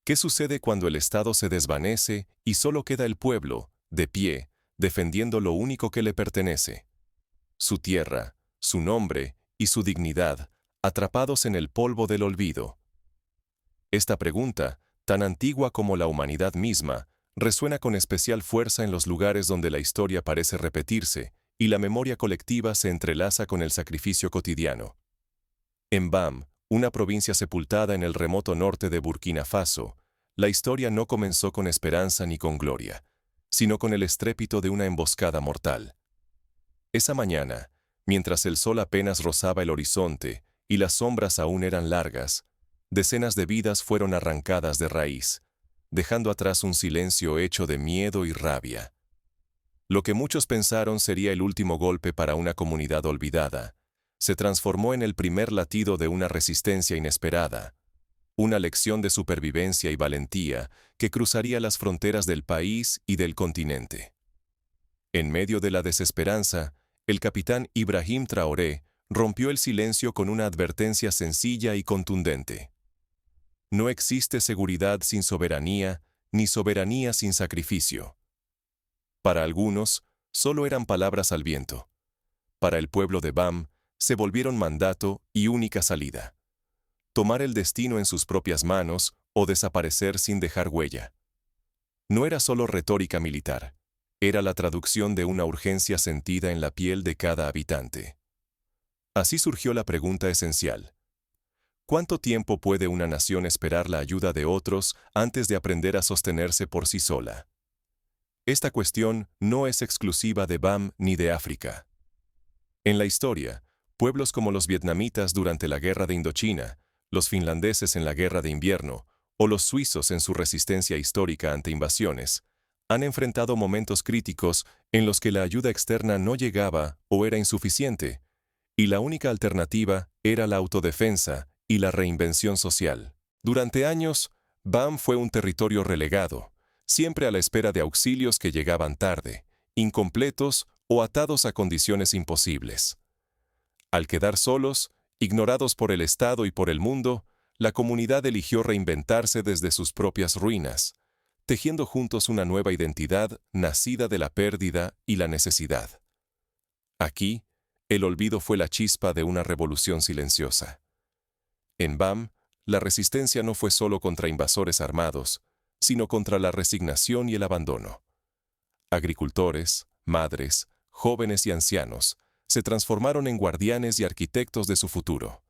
¿Qué sucede cuando el Estado se desvanece y solo queda el pueblo, de pie, defendiendo lo único que le pertenece? Su tierra, su nombre y su dignidad, atrapados en el polvo del olvido. Esta pregunta, tan antigua como la humanidad misma, resuena con especial fuerza en los lugares donde la historia parece repetirse y la memoria colectiva se entrelaza con el sacrificio cotidiano. En Bam, una provincia sepultada en el remoto norte de Burkina Faso, la historia no comenzó con esperanza ni con gloria, sino con el estrépito de una emboscada mortal. Esa mañana, mientras el sol apenas rozaba el horizonte y las sombras aún eran largas, decenas de vidas fueron arrancadas de raíz, dejando atrás un silencio hecho de miedo y rabia. Lo que muchos pensaron sería el último golpe para una comunidad olvidada, se transformó en el primer latido de una resistencia inesperada, una lección de supervivencia y valentía que cruzaría las fronteras del país y del continente. En medio de la desesperanza, el capitán Ibrahim Traoré rompió el silencio con una advertencia sencilla y contundente. No existe seguridad sin soberanía, ni soberanía sin sacrificio. Para algunos, solo eran palabras al viento. Para el pueblo de Bam, se volvieron mandato y única salida. Tomar el destino en sus propias manos o desaparecer sin dejar huella. No era solo retórica militar, era la traducción de una urgencia sentida en la piel de cada habitante. Así surgió la pregunta esencial. ¿Cuánto tiempo puede una nación esperar la ayuda de otros antes de aprender a sostenerse por sí sola? Esta cuestión no es exclusiva de Bam ni de África. En la historia, pueblos como los vietnamitas durante la Guerra de Indochina, los finlandeses en la Guerra de Invierno, o los suizos en su resistencia histórica ante invasiones, han enfrentado momentos críticos en los que la ayuda externa no llegaba o era insuficiente, y la única alternativa era la autodefensa y la reinvención social. Durante años, Bam fue un territorio relegado, siempre a la espera de auxilios que llegaban tarde, incompletos o atados a condiciones imposibles. Al quedar solos, ignorados por el Estado y por el mundo, la comunidad eligió reinventarse desde sus propias ruinas, tejiendo juntos una nueva identidad nacida de la pérdida y la necesidad. Aquí, el olvido fue la chispa de una revolución silenciosa. En Bam, la resistencia no fue solo contra invasores armados, sino contra la resignación y el abandono. Agricultores, madres, jóvenes y ancianos se transformaron en guardianes y arquitectos de su futuro.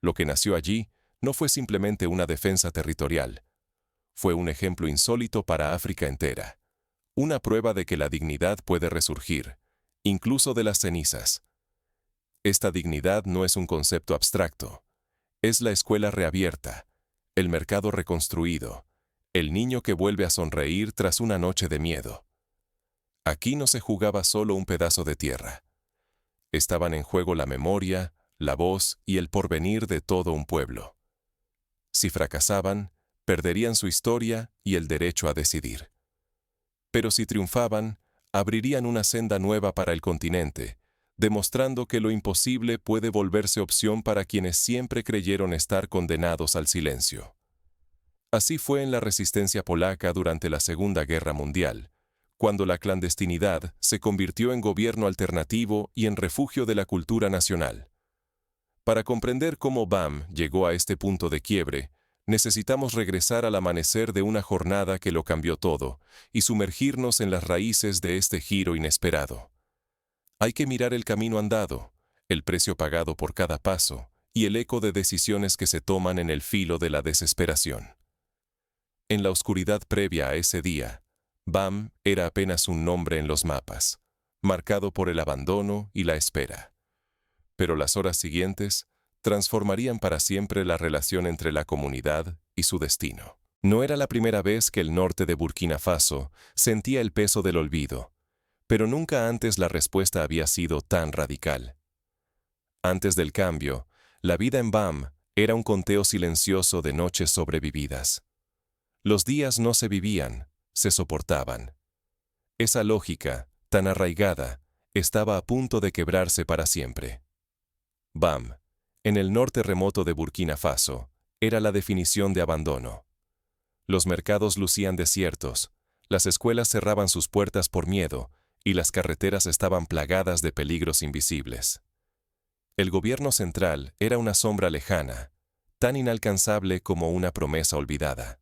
Lo que nació allí no fue simplemente una defensa territorial, fue un ejemplo insólito para África entera, una prueba de que la dignidad puede resurgir, incluso de las cenizas. Esta dignidad no es un concepto abstracto, es la escuela reabierta, el mercado reconstruido, el niño que vuelve a sonreír tras una noche de miedo. Aquí no se jugaba solo un pedazo de tierra. Estaban en juego la memoria, la voz y el porvenir de todo un pueblo. Si fracasaban, perderían su historia y el derecho a decidir. Pero si triunfaban, abrirían una senda nueva para el continente, demostrando que lo imposible puede volverse opción para quienes siempre creyeron estar condenados al silencio. Así fue en la resistencia polaca durante la Segunda Guerra Mundial, cuando la clandestinidad se convirtió en gobierno alternativo y en refugio de la cultura nacional. Para comprender cómo Bam llegó a este punto de quiebre, necesitamos regresar al amanecer de una jornada que lo cambió todo y sumergirnos en las raíces de este giro inesperado. Hay que mirar el camino andado, el precio pagado por cada paso y el eco de decisiones que se toman en el filo de la desesperación. En la oscuridad previa a ese día, Bam era apenas un nombre en los mapas, marcado por el abandono y la espera. Pero las horas siguientes transformarían para siempre la relación entre la comunidad y su destino. No era la primera vez que el norte de Burkina Faso sentía el peso del olvido, pero nunca antes la respuesta había sido tan radical. Antes del cambio, la vida en Bam era un conteo silencioso de noches sobrevividas. Los días no se vivían, se soportaban. Esa lógica, tan arraigada, estaba a punto de quebrarse para siempre. Bam, en el norte remoto de Burkina Faso, era la definición de abandono. Los mercados lucían desiertos, las escuelas cerraban sus puertas por miedo, y las carreteras estaban plagadas de peligros invisibles. El gobierno central era una sombra lejana, tan inalcanzable como una promesa olvidada.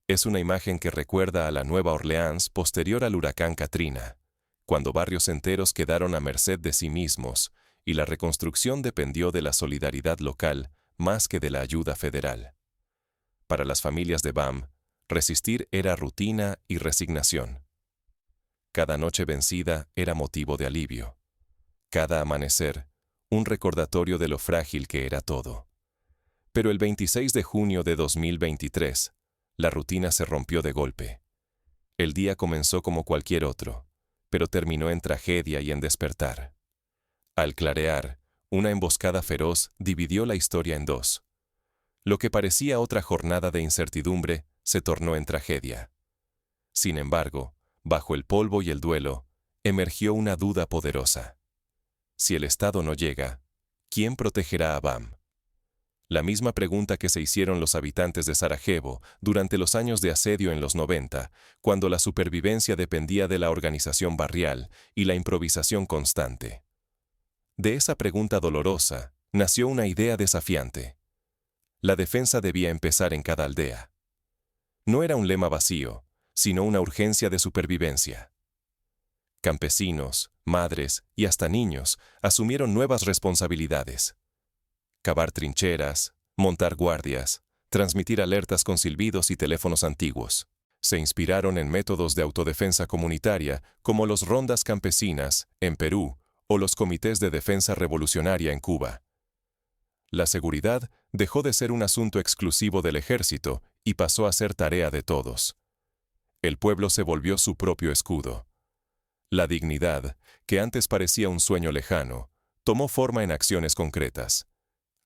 Es una imagen que recuerda a la Nueva Orleans posterior al huracán Katrina, cuando barrios enteros quedaron a merced de sí mismos y la reconstrucción dependió de la solidaridad local más que de la ayuda federal. Para las familias de BAM, resistir era rutina y resignación. Cada noche vencida era motivo de alivio. Cada amanecer, un recordatorio de lo frágil que era todo. Pero el 26 de junio de 2023, la rutina se rompió de golpe. El día comenzó como cualquier otro, pero terminó en tragedia y en despertar. Al clarear, una emboscada feroz dividió la historia en dos. Lo que parecía otra jornada de incertidumbre se tornó en tragedia. Sin embargo, bajo el polvo y el duelo, emergió una duda poderosa. Si el Estado no llega, ¿quién protegerá a BAM? La misma pregunta que se hicieron los habitantes de Sarajevo durante los años de asedio en los 90, cuando la supervivencia dependía de la organización barrial y la improvisación constante. De esa pregunta dolorosa nació una idea desafiante. La defensa debía empezar en cada aldea. No era un lema vacío, sino una urgencia de supervivencia. Campesinos, madres y hasta niños asumieron nuevas responsabilidades. Cavar trincheras, montar guardias, transmitir alertas con silbidos y teléfonos antiguos. Se inspiraron en métodos de autodefensa comunitaria como los rondas campesinas, en Perú, o los comités de defensa revolucionaria en Cuba. La seguridad dejó de ser un asunto exclusivo del ejército y pasó a ser tarea de todos. El pueblo se volvió su propio escudo. La dignidad, que antes parecía un sueño lejano, tomó forma en acciones concretas.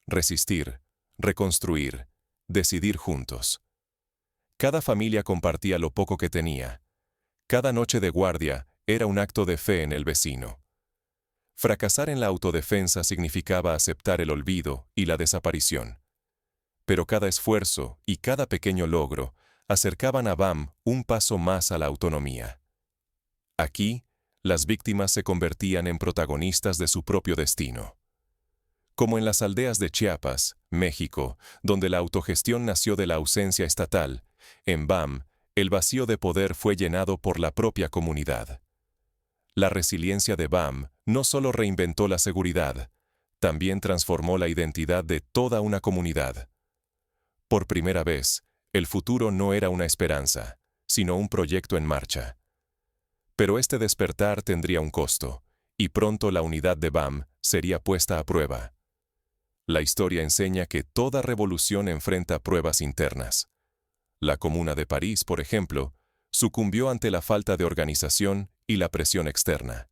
Resistir, reconstruir, decidir juntos. Cada familia compartía lo poco que tenía. Cada noche de guardia era un acto de fe en el vecino. Fracasar en la autodefensa significaba aceptar el olvido y la desaparición. Pero cada esfuerzo y cada pequeño logro acercaban a BAM un paso más a la autonomía. Aquí, las víctimas se convertían en protagonistas de su propio destino. Como en las aldeas de Chiapas, México, donde la autogestión nació de la ausencia estatal, en BAM, el vacío de poder fue llenado por la propia comunidad. La resiliencia de BAM no solo reinventó la seguridad, también transformó la identidad de toda una comunidad. Por primera vez, el futuro no era una esperanza, sino un proyecto en marcha. Pero este despertar tendría un costo, y pronto la unidad de BAM sería puesta a prueba. La historia enseña que toda revolución enfrenta pruebas internas. La Comuna de París, por ejemplo, sucumbió ante la falta de organización y la presión externa.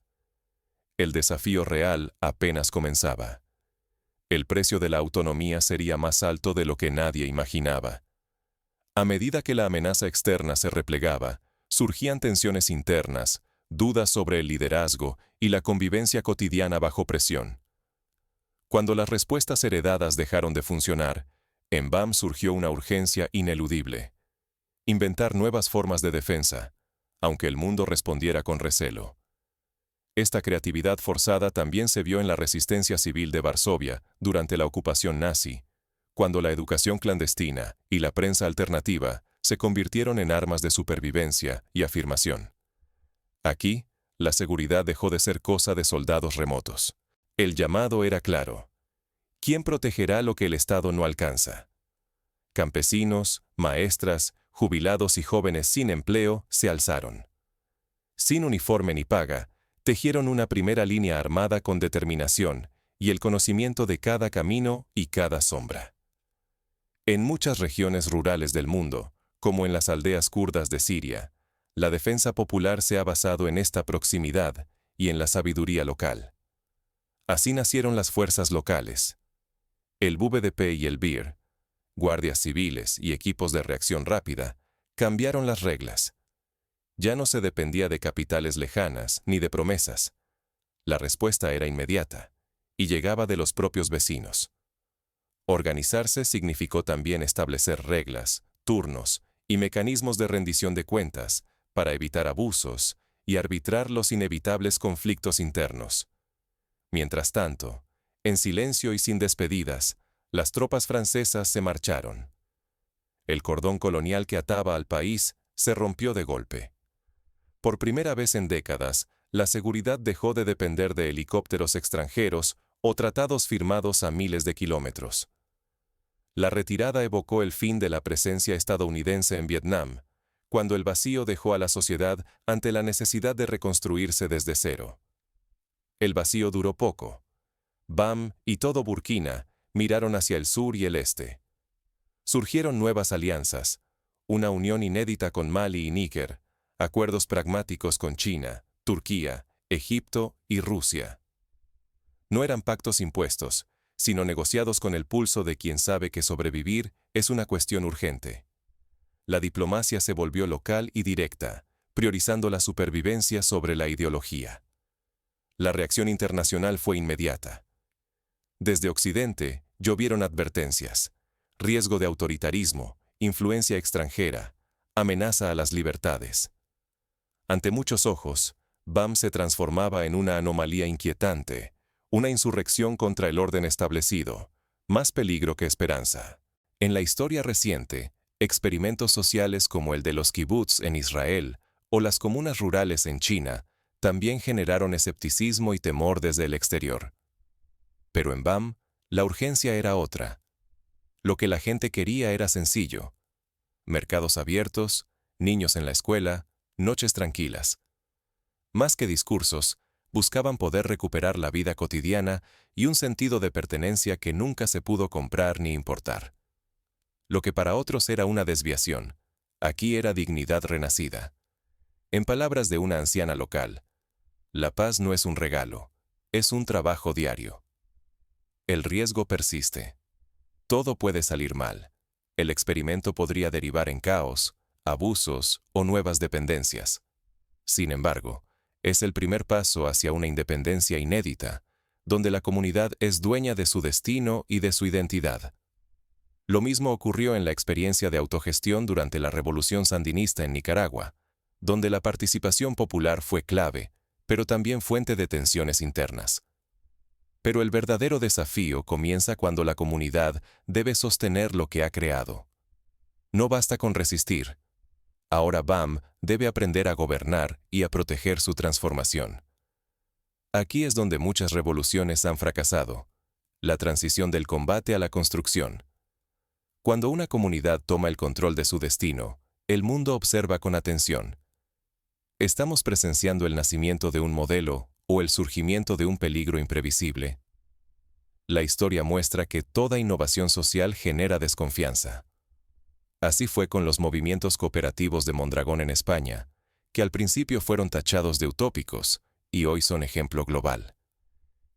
El desafío real apenas comenzaba. El precio de la autonomía sería más alto de lo que nadie imaginaba. A medida que la amenaza externa se replegaba, surgían tensiones internas, dudas sobre el liderazgo y la convivencia cotidiana bajo presión. Cuando las respuestas heredadas dejaron de funcionar, en BAM surgió una urgencia ineludible: inventar nuevas formas de defensa, aunque el mundo respondiera con recelo. Esta creatividad forzada también se vio en la resistencia civil de Varsovia durante la ocupación nazi, cuando la educación clandestina y la prensa alternativa se convirtieron en armas de supervivencia y afirmación. Aquí, la seguridad dejó de ser cosa de soldados remotos. El llamado era claro: ¿quién protegerá lo que el Estado no alcanza? Campesinos, maestras, jubilados y jóvenes sin empleo se alzaron. Sin uniforme ni paga, tejieron una primera línea armada con determinación y el conocimiento de cada camino y cada sombra. En muchas regiones rurales del mundo, como en las aldeas kurdas de Siria, la defensa popular se ha basado en esta proximidad y en la sabiduría local. Así nacieron las fuerzas locales. El VDP y el BIR, guardias civiles y equipos de reacción rápida, cambiaron las reglas. Ya no se dependía de capitales lejanas ni de promesas. La respuesta era inmediata y llegaba de los propios vecinos. Organizarse significó también establecer reglas, turnos y mecanismos de rendición de cuentas, para evitar abusos y arbitrar los inevitables conflictos internos. Mientras tanto, en silencio y sin despedidas, las tropas francesas se marcharon. El cordón colonial que ataba al país se rompió de golpe. Por primera vez en décadas, la seguridad dejó de depender de helicópteros extranjeros o tratados firmados a miles de kilómetros. La retirada evocó el fin de la presencia estadounidense en Vietnam, cuando el vacío dejó a la sociedad ante la necesidad de reconstruirse desde cero. El vacío duró poco. BAM y todo Burkina miraron hacia el sur y el este. Surgieron nuevas alianzas, una unión inédita con Mali y Níger, acuerdos pragmáticos con China, Turquía, Egipto y Rusia. No eran pactos impuestos, sino negociados con el pulso de quien sabe que sobrevivir es una cuestión urgente. La diplomacia se volvió local y directa, priorizando la supervivencia sobre la ideología. La reacción internacional fue inmediata. Desde Occidente llovieron advertencias: riesgo de autoritarismo, influencia extranjera, amenaza a las libertades. Ante muchos ojos, BAM se transformaba en una anomalía inquietante, una insurrección contra el orden establecido, más peligro que esperanza. En la historia reciente, experimentos sociales como el de los kibutz en Israel o las comunas rurales en China también generaron escepticismo y temor desde el exterior. Pero en BAM, la urgencia era otra. Lo que la gente quería era sencillo: mercados abiertos, niños en la escuela, noches tranquilas. Más que discursos, buscaban poder recuperar la vida cotidiana y un sentido de pertenencia que nunca se pudo comprar ni importar. Lo que para otros era una desviación, aquí era dignidad renacida. En palabras de una anciana local, la paz no es un regalo, es un trabajo diario. El riesgo persiste. Todo puede salir mal. El experimento podría derivar en caos, abusos o nuevas dependencias. Sin embargo, es el primer paso hacia una independencia inédita, donde la comunidad es dueña de su destino y de su identidad. Lo mismo ocurrió en la experiencia de autogestión durante la Revolución Sandinista en Nicaragua, donde la participación popular fue clave, pero también fuente de tensiones internas. Pero el verdadero desafío comienza cuando la comunidad debe sostener lo que ha creado. No basta con resistir. Ahora BAM debe aprender a gobernar y a proteger su transformación. Aquí es donde muchas revoluciones han fracasado: la transición del combate a la construcción. Cuando una comunidad toma el control de su destino, el mundo observa con atención. ¿Estamos presenciando el nacimiento de un modelo o el surgimiento de un peligro imprevisible? La historia muestra que toda innovación social genera desconfianza. Así fue con los movimientos cooperativos de Mondragón en España, que al principio fueron tachados de utópicos y hoy son ejemplo global.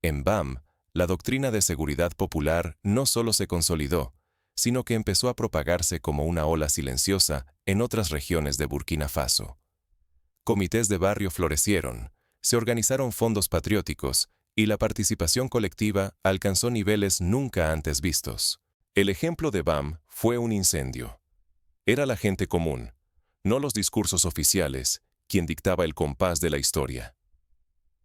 En BAM, la doctrina de seguridad popular no solo se consolidó, sino que empezó a propagarse como una ola silenciosa en otras regiones de Burkina Faso. Comités de barrio florecieron, se organizaron fondos patrióticos y la participación colectiva alcanzó niveles nunca antes vistos. El ejemplo de BAM fue un incendio. Era la gente común, no los discursos oficiales, quien dictaba el compás de la historia.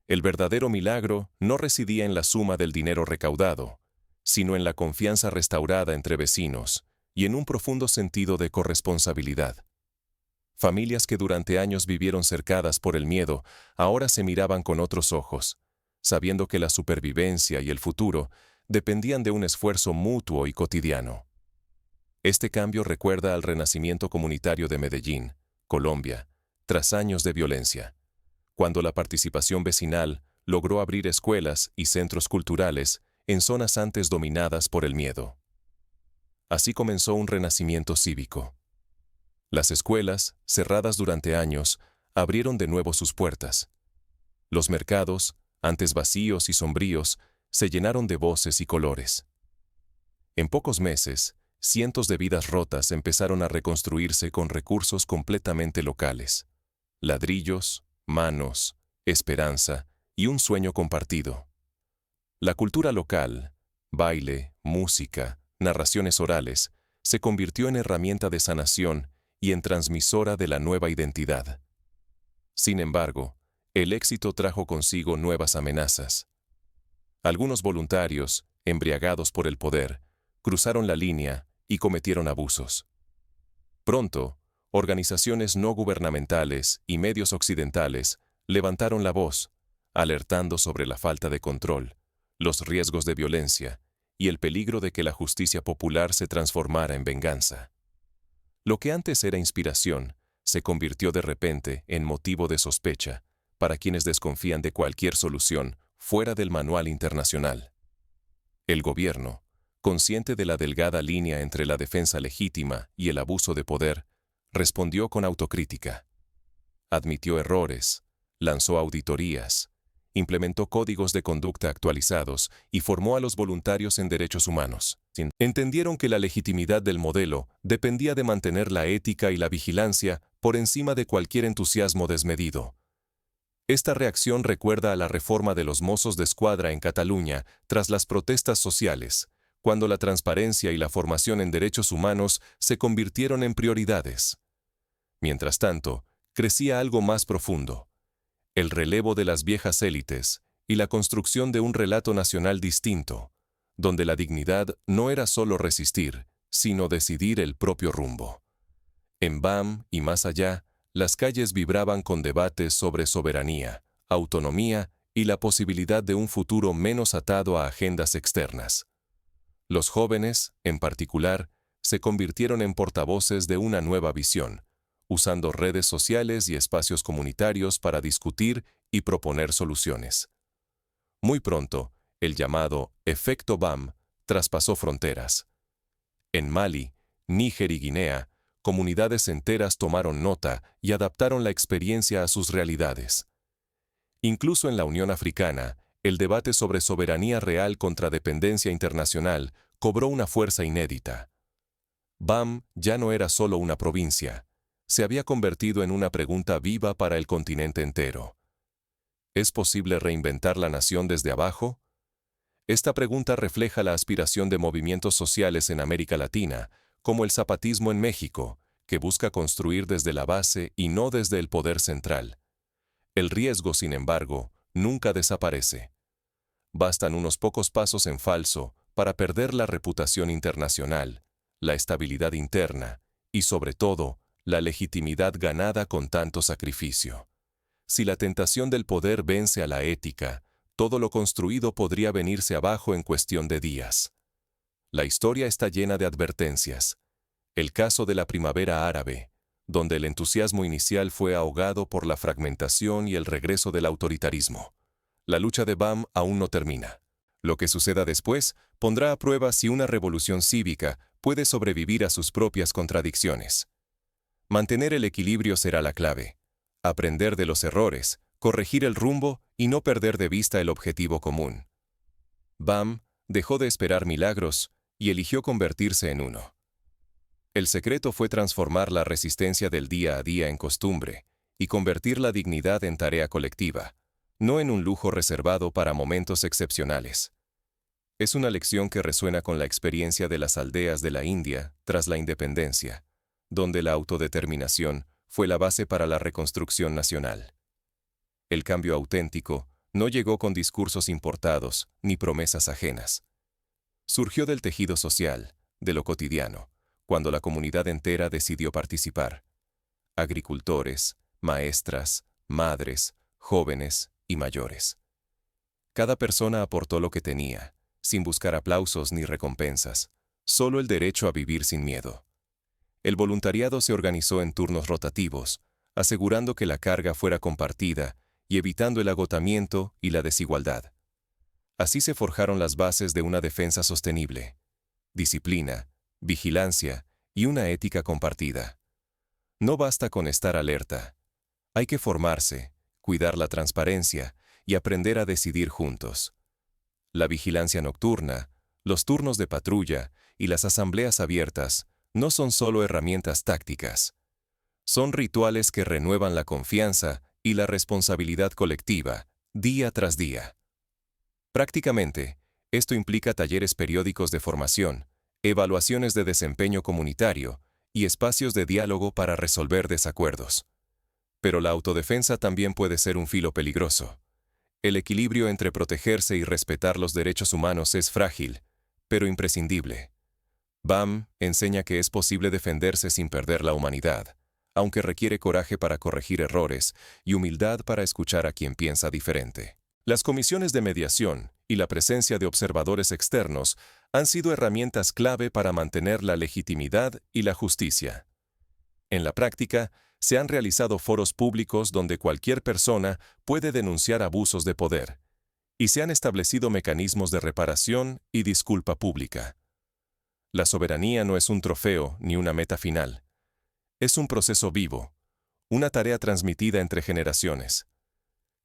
El verdadero milagro no residía en la suma del dinero recaudado, sino en la confianza restaurada entre vecinos y en un profundo sentido de corresponsabilidad. Familias que durante años vivieron cercadas por el miedo, ahora se miraban con otros ojos, sabiendo que la supervivencia y el futuro dependían de un esfuerzo mutuo y cotidiano. Este cambio recuerda al renacimiento comunitario de Medellín, Colombia, tras años de violencia, cuando la participación vecinal logró abrir escuelas y centros culturales en zonas antes dominadas por el miedo. Así comenzó un renacimiento cívico. Las escuelas, cerradas durante años, abrieron de nuevo sus puertas. Los mercados, antes vacíos y sombríos, se llenaron de voces y colores. En pocos meses, cientos de vidas rotas empezaron a reconstruirse con recursos completamente locales: ladrillos, manos, esperanza y un sueño compartido. La cultura local, baile, música, narraciones orales, se convirtió en herramienta de sanación y en transmisora de la nueva identidad. Sin embargo, el éxito trajo consigo nuevas amenazas. Algunos voluntarios, embriagados por el poder, cruzaron la línea y cometieron abusos. Pronto, organizaciones no gubernamentales y medios occidentales levantaron la voz, alertando sobre la falta de control, los riesgos de violencia y el peligro de que la justicia popular se transformara en venganza. Lo que antes era inspiración se convirtió de repente en motivo de sospecha para quienes desconfían de cualquier solución fuera del manual internacional. El gobierno, consciente de la delgada línea entre la defensa legítima y el abuso de poder, respondió con autocrítica. Admitió errores, lanzó auditorías, implementó códigos de conducta actualizados y formó a los voluntarios en derechos humanos. Entendieron que la legitimidad del modelo dependía de mantener la ética y la vigilancia por encima de cualquier entusiasmo desmedido. Esta reacción recuerda a la reforma de los Mossos d'Esquadra en Cataluña tras las protestas sociales, cuando la transparencia y la formación en derechos humanos se convirtieron en prioridades. Mientras tanto, crecía algo más profundo: el relevo de las viejas élites y la construcción de un relato nacional distinto, donde la dignidad no era solo resistir, sino decidir el propio rumbo. En BAM y más allá, las calles vibraban con debates sobre soberanía, autonomía y la posibilidad de un futuro menos atado a agendas externas. Los jóvenes, en particular, se convirtieron en portavoces de una nueva visión, usando redes sociales y espacios comunitarios para discutir y proponer soluciones. Muy pronto, el llamado efecto BAM traspasó fronteras. En Mali, Níger y Guinea, comunidades enteras tomaron nota y adaptaron la experiencia a sus realidades. Incluso en la Unión Africana, el debate sobre soberanía real contra dependencia internacional cobró una fuerza inédita. BAM ya no era solo una provincia, se había convertido en una pregunta viva para el continente entero. ¿Es posible reinventar la nación desde abajo? Esta pregunta refleja la aspiración de movimientos sociales en América Latina, como el zapatismo en México, que busca construir desde la base y no desde el poder central. El riesgo, sin embargo, nunca desaparece. Bastan unos pocos pasos en falso para perder la reputación internacional, la estabilidad interna y, sobre todo, la legitimidad ganada con tanto sacrificio. Si la tentación del poder vence a la ética, todo lo construido podría venirse abajo en cuestión de días. La historia está llena de advertencias. El caso de la primavera árabe, donde el entusiasmo inicial fue ahogado por la fragmentación y el regreso del autoritarismo. La lucha de BAM aún no termina. Lo que suceda después pondrá a prueba si una revolución cívica puede sobrevivir a sus propias contradicciones. Mantener el equilibrio será la clave. Aprender de los errores, corregir el rumbo y no perder de vista el objetivo común. BAM dejó de esperar milagros y eligió convertirse en uno. El secreto fue transformar la resistencia del día a día en costumbre y convertir la dignidad en tarea colectiva, no en un lujo reservado para momentos excepcionales. Es una lección que resuena con la experiencia de las aldeas de la India tras la independencia, donde la autodeterminación fue la base para la reconstrucción nacional. El cambio auténtico no llegó con discursos importados ni promesas ajenas. Surgió del tejido social, de lo cotidiano, cuando la comunidad entera decidió participar. Agricultores, maestras, madres, jóvenes y mayores. Cada persona aportó lo que tenía, sin buscar aplausos ni recompensas, solo el derecho a vivir sin miedo. El voluntariado se organizó en turnos rotativos, asegurando que la carga fuera compartida y evitando el agotamiento y la desigualdad. Así se forjaron las bases de una defensa sostenible: disciplina, vigilancia y una ética compartida. No basta con estar alerta. Hay que formarse, cuidar la transparencia y aprender a decidir juntos. La vigilancia nocturna, los turnos de patrulla y las asambleas abiertas no son solo herramientas tácticas. Son rituales que renuevan la confianza y la responsabilidad colectiva, día tras día. Prácticamente, esto implica talleres periódicos de formación, evaluaciones de desempeño comunitario y espacios de diálogo para resolver desacuerdos. Pero la autodefensa también puede ser un filo peligroso. El equilibrio entre protegerse y respetar los derechos humanos es frágil, pero imprescindible. BAM enseña que es posible defenderse sin perder la humanidad, aunque requiere coraje para corregir errores y humildad para escuchar a quien piensa diferente. Las comisiones de mediación y la presencia de observadores externos han sido herramientas clave para mantener la legitimidad y la justicia. En la práctica, se han realizado foros públicos donde cualquier persona puede denunciar abusos de poder, y se han establecido mecanismos de reparación y disculpa pública. La soberanía no es un trofeo ni una meta final. Es un proceso vivo, una tarea transmitida entre generaciones.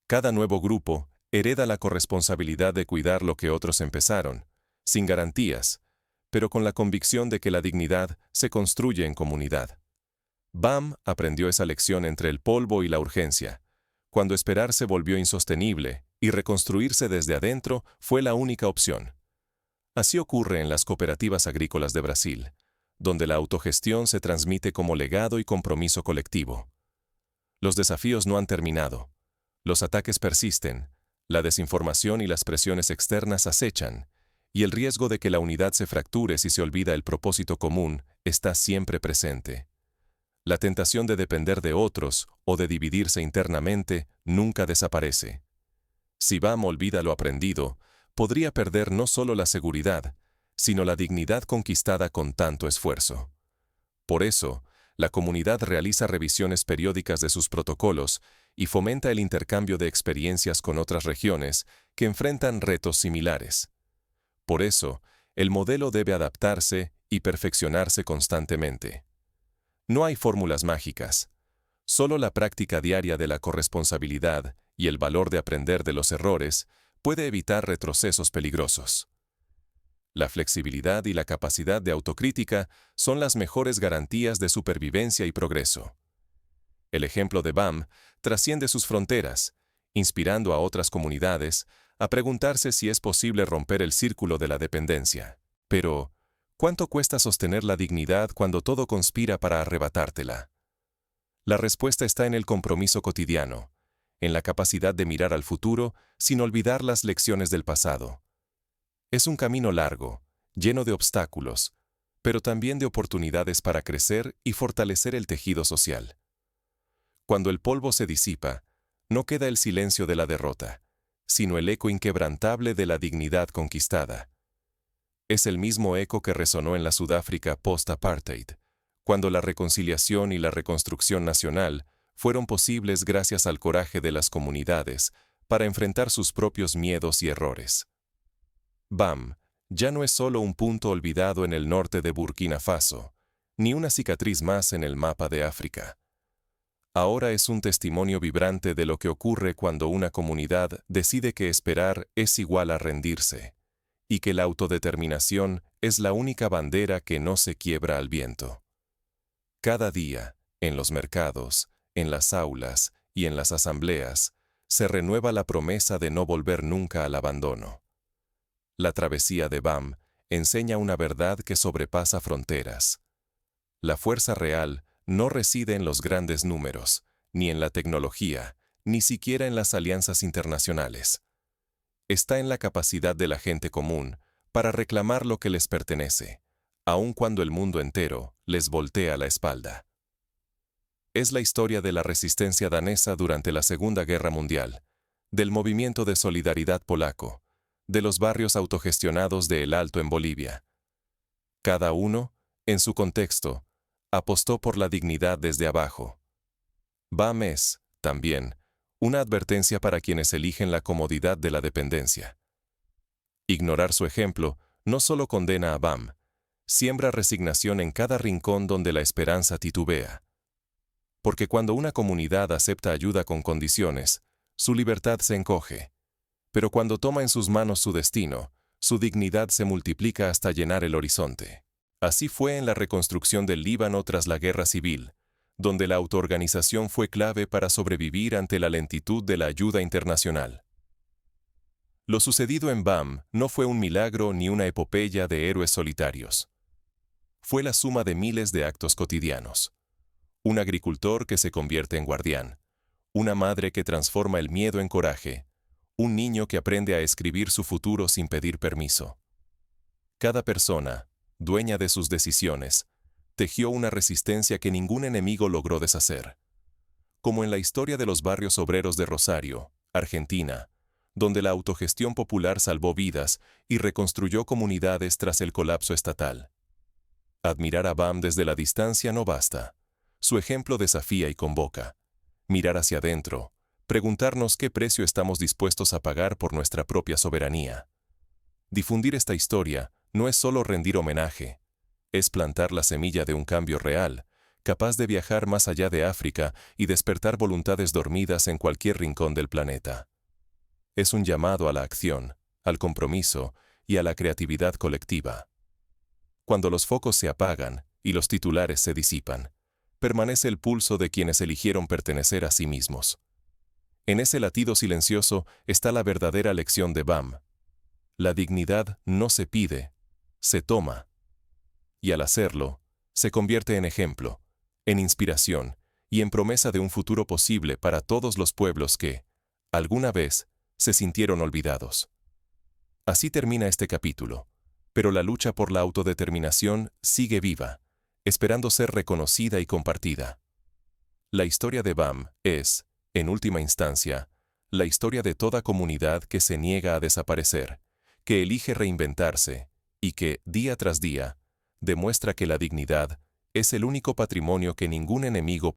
Cada nuevo grupo hereda la corresponsabilidad de cuidar lo que otros empezaron, sin garantías, pero con la convicción de que la dignidad se construye en comunidad. BAM aprendió esa lección entre el polvo y la urgencia, cuando esperar se volvió insostenible y reconstruirse desde adentro fue la única opción. Así ocurre en las cooperativas agrícolas de Brasil, donde la autogestión se transmite como legado y compromiso colectivo. Los desafíos no han terminado. Los ataques persisten, la desinformación y las presiones externas acechan, y el riesgo de que la unidad se fracture si se olvida el propósito común está siempre presente. La tentación de depender de otros o de dividirse internamente nunca desaparece. Si BAM olvida lo aprendido, podría perder no solo la seguridad, sino la dignidad conquistada con tanto esfuerzo. Por eso, la comunidad realiza revisiones periódicas de sus protocolos y fomenta el intercambio de experiencias con otras regiones que enfrentan retos similares. Por eso, el modelo debe adaptarse y perfeccionarse constantemente. No hay fórmulas mágicas. Solo la práctica diaria de la corresponsabilidad y el valor de aprender de los errores puede evitar retrocesos peligrosos. La flexibilidad y la capacidad de autocrítica son las mejores garantías de supervivencia y progreso. El ejemplo de BAM trasciende sus fronteras, inspirando a otras comunidades a preguntarse si es posible romper el círculo de la dependencia. Pero, ¿cuánto cuesta sostener la dignidad cuando todo conspira para arrebatártela? La respuesta está en el compromiso cotidiano, en la capacidad de mirar al futuro sin olvidar las lecciones del pasado. Es un camino largo, lleno de obstáculos, pero también de oportunidades para crecer y fortalecer el tejido social. Cuando el polvo se disipa, no queda el silencio de la derrota, sino el eco inquebrantable de la dignidad conquistada. Es el mismo eco que resonó en la Sudáfrica post-apartheid, cuando la reconciliación y la reconstrucción nacional fueron posibles gracias al coraje de las comunidades para enfrentar sus propios miedos y errores. BAM ya no es solo un punto olvidado en el norte de Burkina Faso, ni una cicatriz más en el mapa de África. Ahora es un testimonio vibrante de lo que ocurre cuando una comunidad decide que esperar es igual a rendirse, y que la autodeterminación es la única bandera que no se quiebra al viento. Cada día, en los mercados, en las aulas y en las asambleas, se renueva la promesa de no volver nunca al abandono. La travesía de BAM enseña una verdad que sobrepasa fronteras. La fuerza real no reside en los grandes números, ni en la tecnología, ni siquiera en las alianzas internacionales. Está en la capacidad de la gente común para reclamar lo que les pertenece, aun cuando el mundo entero les voltea la espalda. Es la historia de la resistencia danesa durante la Segunda Guerra Mundial, del movimiento de solidaridad polaco, de los barrios autogestionados de El Alto en Bolivia. Cada uno, en su contexto, apostó por la dignidad desde abajo. BAM es, también, una advertencia para quienes eligen la comodidad de la dependencia. Ignorar su ejemplo no solo condena a BAM, siembra resignación en cada rincón donde la esperanza titubea. Porque cuando una comunidad acepta ayuda con condiciones, su libertad se encoge. Pero cuando toma en sus manos su destino, su dignidad se multiplica hasta llenar el horizonte. Así fue en la reconstrucción del Líbano tras la guerra civil, donde la autoorganización fue clave para sobrevivir ante la lentitud de la ayuda internacional. Lo sucedido en BAM no fue un milagro ni una epopeya de héroes solitarios. fue la suma de miles de actos cotidianos. Un agricultor que se convierte en guardián, una madre que transforma el miedo en coraje, un niño que aprende a escribir su futuro sin pedir permiso. Cada persona, dueña de sus decisiones, tejió una resistencia que ningún enemigo logró deshacer. Como en la historia de los barrios obreros de Rosario, Argentina, donde la autogestión popular salvó vidas y reconstruyó comunidades tras el colapso estatal. Admirar a BAM desde la distancia no basta. Su ejemplo desafía y convoca. Mirar hacia adentro, preguntarnos qué precio estamos dispuestos a pagar por nuestra propia soberanía. Difundir esta historia no es solo rendir homenaje, es plantar la semilla de un cambio real, capaz de viajar más allá de África y despertar voluntades dormidas en cualquier rincón del planeta. Es un llamado a la acción, al compromiso y a la creatividad colectiva. Cuando los focos se apagan y los titulares se disipan, permanece el pulso de quienes eligieron pertenecer a sí mismos. En ese latido silencioso está la verdadera lección de BAM. La dignidad no se pide, se toma. Y al hacerlo, se convierte en ejemplo, en inspiración y en promesa de un futuro posible para todos los pueblos que, alguna vez, se sintieron olvidados. Así termina este capítulo, pero la lucha por la autodeterminación sigue viva, esperando ser reconocida y compartida. La historia de BAM es, en última instancia, la historia de toda comunidad que se niega a desaparecer, que elige reinventarse y que, día tras día, demuestra que la dignidad es el único patrimonio que ningún enemigo